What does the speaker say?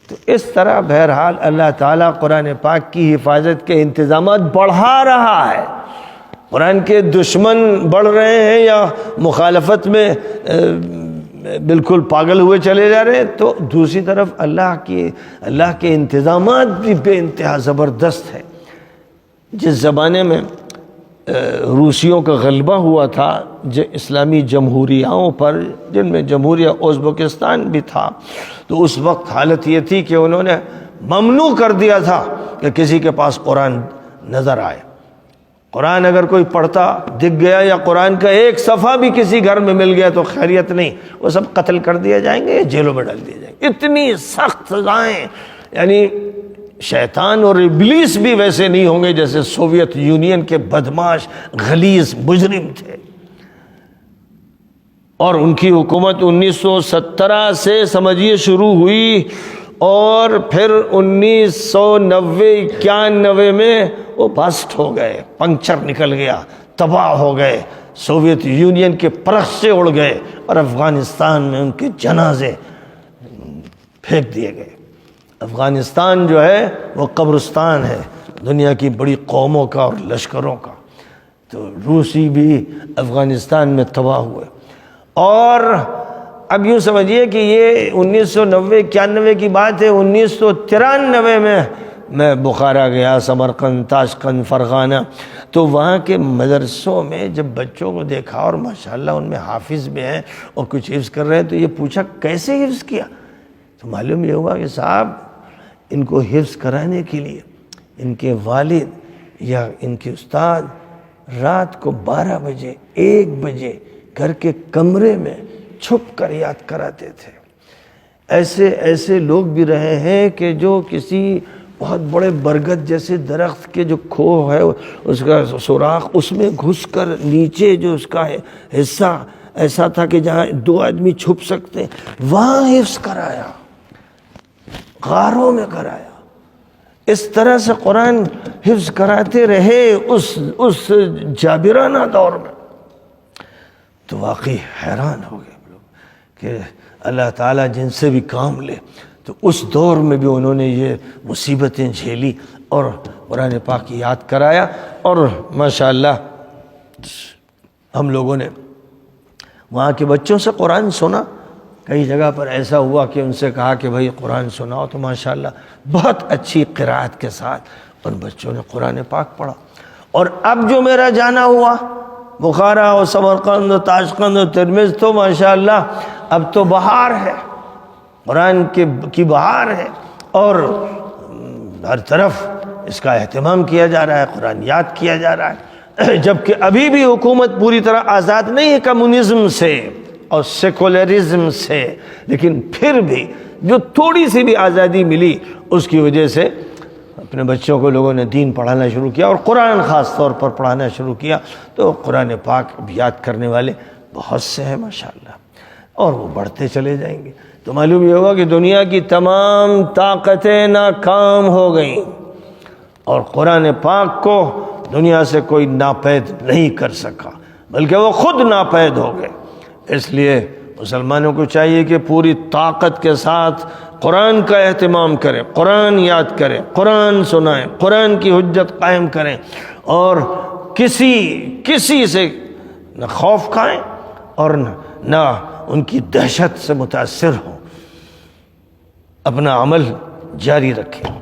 تو اس طرح بہرحال اللہ تعالیٰ قرآن پاک کی حفاظت کے انتظامات بڑھا رہا ہے. قرآن کے دشمن بڑھ رہے ہیں یا مخالفت میں بالکل پاگل ہوئے چلے جا رہے ہیں، تو دوسری طرف اللہ کے انتظامات بھی بے انتہا زبردست ہے. جس زمانے میں روسیوں کا غلبہ ہوا تھا اسلامی جمہوریاؤں پر، جن میں جمہوریہ ازبکستان بھی تھا، تو اس وقت حالت یہ تھی کہ انہوں نے ممنوع کر دیا تھا کہ کسی کے پاس قرآن نظر آئے. قرآن اگر کوئی پڑھتا دکھ گیا یا قرآن کا ایک صفحہ بھی کسی گھر میں مل گیا تو خیریت نہیں، وہ سب قتل کر دیا جائیں گے، جیلوں میں ڈال دیے جائیں گے. اتنی سخت سزائیں. یعنی شیطان اور ابلیس بھی ویسے نہیں ہوں گے جیسے سوویت یونین کے بدماش غلیظ مجرم تھے. اور ان کی حکومت 1917 سے سمجھیے شروع ہوئی، اور پھر 1990-91 میں وہ بسٹ ہو گئے، پنکچر نکل گیا، تباہ ہو گئے، سوویت یونین کے پرخ سے اڑ گئے، اور افغانستان میں ان کے جنازے پھینک دیے گئے. افغانستان جو ہے وہ قبرستان ہے دنیا کی بڑی قوموں کا اور لشکروں کا. تو روسی بھی افغانستان میں تباہ ہوئے. اور اب یوں سمجھیے کہ یہ 1990-91 کی بات ہے. 1993 میں بخارا گیا، سمرقند، تاشقند، فرغانہ. تو وہاں کے مدرسوں میں جب بچوں کو دیکھا، اور ماشاءاللہ ان میں حافظ بھی ہیں اور کچھ حفظ کر رہے ہیں، تو یہ پوچھا کیسے حفظ کیا؟ تو معلوم یہ ہوا کہ صاحب ان کو حفظ کرانے کے لیے ان کے والد یا ان کے استاد رات کو 12 بجے 1 بجے گھر کے کمرے میں چھپ کر یاد کراتے تھے. ایسے لوگ بھی رہے ہیں کہ جو کسی بہت بڑے برگد جیسے درخت کے جو کھوہ ہے اس کا سوراخ، اس میں گھس کر نیچے جو اس کا حصہ ایسا تھا کہ جہاں 2 آدمی چھپ سکتے، وہاں حفظ کرایا، غاروں میں کرایا. اس طرح سے قرآن حفظ کراتے رہے اس جابرانہ دور میں. تو واقعی حیران ہو گئے لوگ کہ اللہ تعالیٰ جن سے بھی کام لے. تو اس دور میں بھی انہوں نے یہ مصیبتیں جھیلی اور قرآن پاک یاد کرایا. اور ماشاءاللہ ہم لوگوں نے وہاں کے بچوں سے قرآن سنا. کئی جگہ پر ایسا ہوا کہ ان سے کہا کہ بھائی قرآن سناؤ، تو ماشاءاللہ بہت اچھی قرأت کے ساتھ ان بچوں نے قرآن پاک پڑھا. اور اب جو میرا جانا ہوا بخارا اور سمرقند اور تاشقند اور ترمذ، تو ماشاءاللہ اب تو بہار ہے، قرآن کی بہار ہے، اور ہر طرف اس کا اہتمام کیا جا رہا ہے، قرآن یاد کیا جا رہا ہے. جبکہ ابھی بھی حکومت پوری طرح آزاد نہیں ہے کمیونزم سے اور سیکولرزم سے، لیکن پھر بھی جو تھوڑی سی بھی آزادی ملی اس کی وجہ سے اپنے بچوں کو لوگوں نے دین پڑھانا شروع کیا، اور قرآن خاص طور پر پڑھانا شروع کیا. تو قرآن پاک یاد کرنے والے بہت سے ہیں ماشاءاللہ، اور وہ بڑھتے چلے جائیں گے. تو معلوم یہ ہوگا کہ دنیا کی تمام طاقتیں ناکام ہو گئیں، اور قرآن پاک کو دنیا سے کوئی ناپید نہیں کر سکا، بلکہ وہ خود ناپید ہو گئے. اس لیے مسلمانوں کو چاہیے کہ پوری طاقت کے ساتھ قرآن کا اہتمام کریں، قرآن یاد کریں، قرآن سنائیں، قرآن کی حجت قائم کریں، اور کسی سے نہ خوف کھائیں اور نہ ان کی دہشت سے متاثر ہوں. اپنا عمل جاری رکھیں.